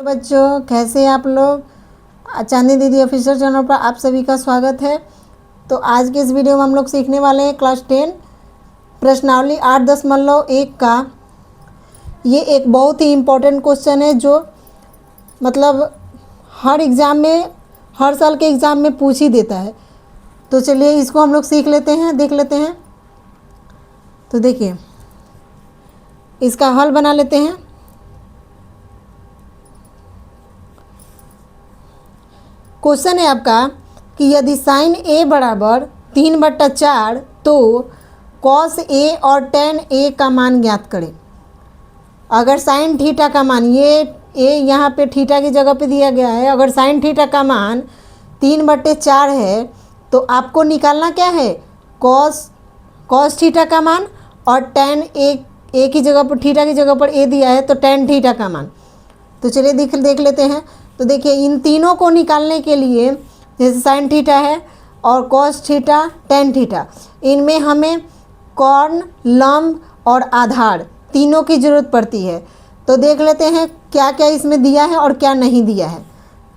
बच्चों, कैसे हैं आप लोग। चांदनी दीदी ऑफिशियल चैनल पर आप सभी का स्वागत है। तो आज के इस वीडियो में हम लोग सीखने वाले हैं क्लास 10 प्रश्नावली 8.1 का। ये एक बहुत ही इम्पोर्टेंट क्वेश्चन है जो मतलब हर एग्ज़ाम में, हर साल के एग्ज़ाम में पूछ ही देता है। तो चलिए इसको हम लोग सीख लेते हैं, देख लेते हैं। तो देखिए, इसका हल बना लेते हैं। क्वेश्चन है आपका कि यदि साइन ए बराबर 3/4 तो कॉस ए और टेन ए का मान ज्ञात करें। अगर साइन थीटा का मान, ये ए यहाँ पे थीटा की जगह पे दिया गया है, अगर साइन थीटा का मान 3/4 है तो आपको निकालना क्या है, कॉस थीटा का मान, और टेन ए की जगह पर, थीटा की जगह पर ए दिया है तो टेन थीटा का मान। तो चलिए देख लेते हैं। तो देखिए, इन तीनों को निकालने के लिए, जैसे साइन थीटा है और कॉस थीटा, टेन थीटा, इनमें हमें कॉर्न, लंब और आधार तीनों की ज़रूरत पड़ती है। तो देख लेते हैं क्या क्या इसमें दिया है और क्या नहीं दिया है।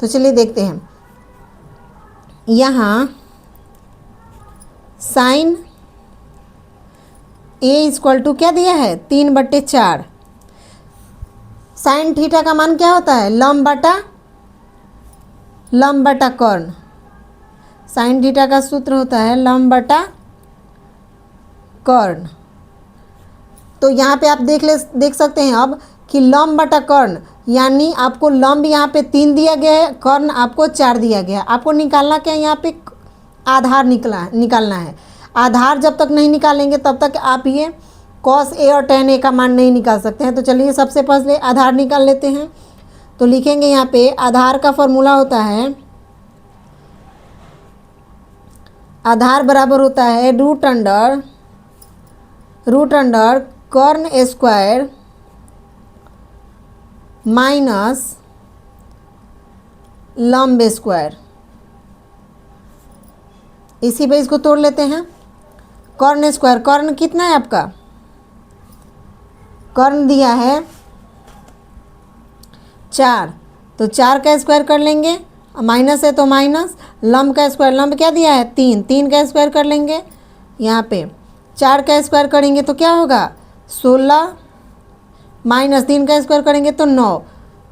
तो चलिए देखते हैं। यहाँ साइन ए इक्वल टू क्या दिया है, 3/4। साइन थीटा का मान क्या होता है, लंब बटा कॉर्न। साइन थीटा का सूत्र होता है लंब बटा कॉर्न। तो यहाँ पे आप देख सकते हैं अब कि लंब बटा कॉर्न, यानी आपको लंब यहाँ पे 3 दिया गया है, कॉर्न आपको 4 दिया गया है। आपको निकालना क्या है, यहाँ पे आधार निकालना है। आधार जब तक नहीं निकालेंगे तब तक आप ये कॉस ए और टेन ए का मान नहीं निकाल सकते हैं। तो चलिए सबसे पहले आधार निकाल लेते हैं। तो लिखेंगे यहाँ पे आधार का फॉर्मूला होता है, आधार बराबर होता है रूट अंडर कॉर्न स्क्वायर माइनस लंब स्क्वायर। इसी पे इसको तोड़ लेते हैं। कॉर्न स्क्वायर, कॉर्न कितना है आपका, कॉर्न दिया है 4, तो 4 का स्क्वायर कर लेंगे, माइनस है तो माइनस। लंब का स्क्वायर, लंब क्या दिया है 3, 3 का स्क्वायर कर लेंगे। यहाँ पे 4 का स्क्वायर करेंगे तो क्या होगा 16, माइनस 3 का स्क्वायर करेंगे तो 9।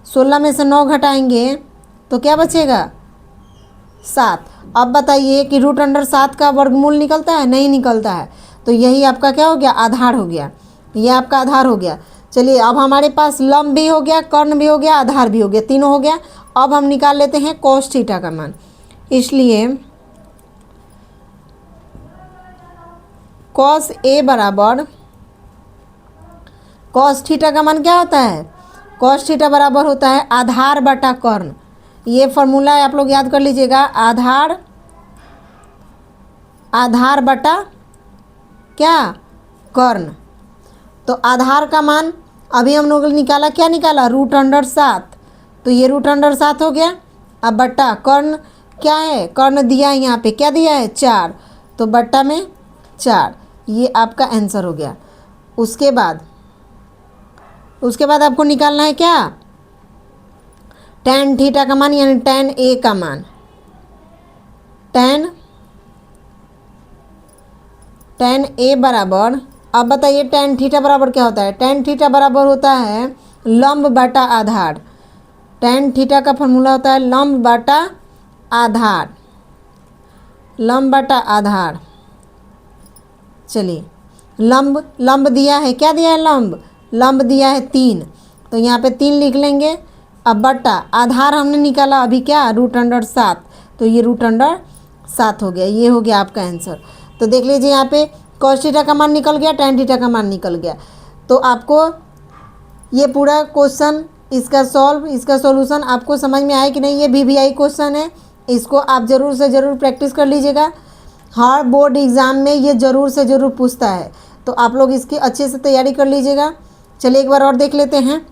16 में से 9 घटाएंगे तो क्या बचेगा 7। अब बताइए कि रूट अंडर 7 का वर्गमूल निकलता है, नहीं निकलता है। तो यही आपका क्या हो गया, आधार हो गया। ये आपका आधार हो गया। चलिए अब हमारे पास लंब भी हो गया, कर्ण भी हो गया, आधार भी हो गया, तीनों हो गया। अब हम निकाल लेते हैं कॉस थीटा का मान। इसलिए कॉस ए बराबर, कॉस थीटा का मान क्या होता है, कॉस थीटा बराबर होता है आधार बटा कर्ण। ये फॉर्मूला आप लोग याद कर लीजिएगा, आधार बटा क्या, कर्ण। तो आधार का मान अभी हम लोग निकाला, क्या निकाला, रूट अंडर 7। तो ये रूट अंडर 7 हो गया। अब बट्टा कर्ण क्या है, कर्ण दिया है यहाँ पे, क्या दिया है 4, तो बट्टा में 4। ये आपका आंसर हो गया। उसके बाद आपको निकालना है क्या, टेन थीटा का मान, यानी टेन ए का मान। टेन ए बराबर, अब बताइए टेन थीटा बराबर क्या होता है, टेन थीटा बराबर होता है लंब बटा आधार। टेन थीटा का फॉर्मूला होता है लंब बटा आधार, लंब बटा आधार। चलिए लंब दिया है, क्या दिया है, लंब दिया है 3, तो यहाँ पे 3 लिख लेंगे। अब बटा आधार हमने निकाला अभी क्या, रूट अंडर 7, तो ये रूट अंडर 7 हो गया। ये हो गया आपका आंसर। तो देख लीजिए यहाँ पे कॉस थीटा का मान निकल गया, टेन थीटा का मान निकल गया। तो आपको ये पूरा क्वेश्चन, इसका सॉल्यूशन आपको समझ में आया कि नहीं। ये VVI क्वेश्चन है, इसको आप ज़रूर से ज़रूर प्रैक्टिस कर लीजिएगा। हर बोर्ड एग्ज़ाम में ये ज़रूर से ज़रूर पूछता है, तो आप लोग इसकी अच्छे से तैयारी कर लीजिएगा। चलिए एक बार और देख लेते हैं।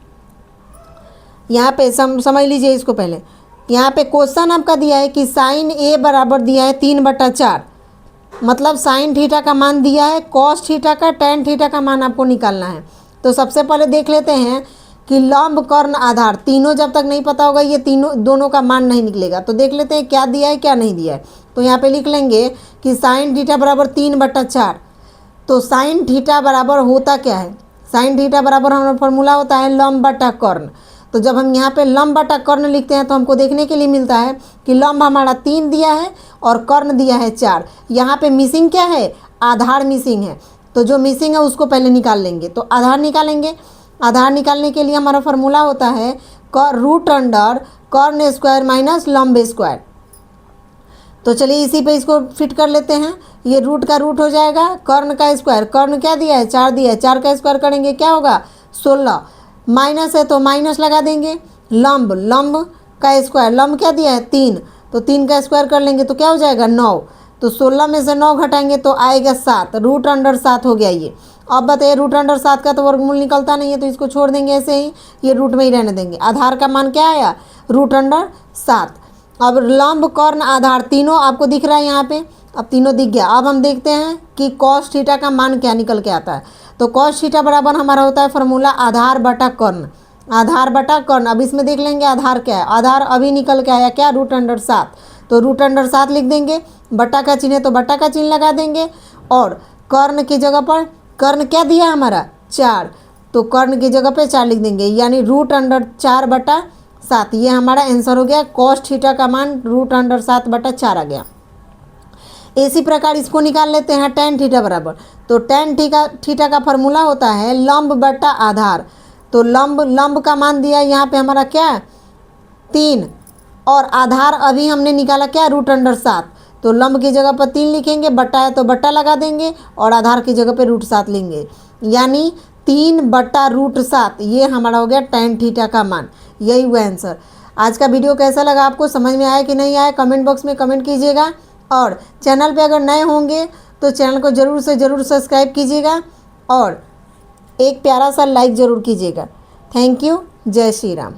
यहाँ पे समझ लीजिए इसको पहले। यहाँ पे क्वेश्चन आपका दिया है कि साइन ए बराबर दिया है 3/4, मतलब साइन थीटा का मान दिया है, कॉस थीटा का, टेन थीटा का मान आपको निकालना है। तो सबसे पहले देख लेते हैं कि लंब कर्ण आधार, तीनों जब तक नहीं पता होगा ये तीनों दोनों का मान नहीं निकलेगा। तो देख लेते हैं क्या दिया है क्या नहीं दिया है। तो यहाँ पे लिख लेंगे कि साइन थीटा बराबर 3/4। तो साइन थीटा बराबर होता क्या है, साइन थीटा बराबर हमारा फॉर्मूला होता है लंब बटा कर्ण। तो जब हम यहाँ पे लंब बटा कर्ण लिखते हैं तो हमको देखने के लिए मिलता है कि लंब हमारा 3 दिया है और कर्ण दिया है 4। यहाँ पे मिसिंग क्या है, आधार मिसिंग है। तो जो मिसिंग है उसको पहले निकाल लेंगे। तो आधार निकालेंगे। आधार निकालने के लिए हमारा फॉर्मूला होता है रूट अंडर कर्ण स्क्वायर माइनस लंब स्क्वायर। तो चलिए इसी पे इसको फिट कर लेते हैं। ये रूट का रूट हो जाएगा, कर्ण का स्क्वायर, कर्ण क्या दिया है 4 दिया है, 4 का स्क्वायर करेंगे क्या होगा 16, माइनस है तो माइनस लगा देंगे, लंब, लंब का स्क्वायर, लंब क्या दिया है 3, तो 3 का स्क्वायर कर लेंगे तो क्या हो जाएगा 9। तो 16 में से 9 घटाएंगे तो आएगा 7, रूट अंडर 7 हो गया ये। अब बताइए रूट अंडर 7 का तो वर्गमूल निकलता नहीं है तो इसको छोड़ देंगे ऐसे ही, ये रूट में ही रहने देंगे। आधार का मान क्या आया रूट अंडर 7। अब लंब कर्ण आधार तीनों आपको दिख रहा है यहाँ पे, अब तीनों दिख गया। अब हम देखते हैं कि कॉस थीटा का मान क्या निकल के आता है। तो कॉस थीटा बराबर हमारा होता है फॉर्मूला आधार बटा कर्ण, आधार बटा कर्ण। अब इसमें देख लेंगे आधार क्या है, आधार अभी निकल के आया क्या रूट अंडर 7, तो रूट अंडर 7 लिख देंगे, बटा का चिन्ह है तो बटा का चिन्ह लगा देंगे, और कर्ण की जगह पर कर्ण क्या दिया हमारा 4, तो कर्ण की जगह पे 4 लिख देंगे, यानी रूट अंडर 4/7। ये हमारा आंसर हो गया। कॉस थीटा का मान रूट अंडर 7/4 आ गया। इसी प्रकार इसको निकाल लेते हैं टेन थीटा बराबर। तो टेन थीटा का फॉर्मूला होता है लंब बटा आधार। तो लंब का मान दिया यहाँ पे हमारा क्या 3, और आधार अभी हमने निकाला क्या रूट अंडर 7। तो लंब की जगह पर 3 लिखेंगे, बटा है तो बटा लगा देंगे, और आधार की जगह पे रूट 7 लेंगे, यानी 3/√7। ये हमारा हो गया टेन थीटा का मान। यही हुआ आंसर। आज का वीडियो कैसा लगा आपको, समझ में आया कि नहीं आया, कमेंट बॉक्स में कमेंट कीजिएगा। और चैनल पे अगर नए होंगे तो चैनल को ज़रूर से ज़रूर सब्सक्राइब कीजिएगा और एक प्यारा सा लाइक ज़रूर कीजिएगा। Thank you. जय श्री राम।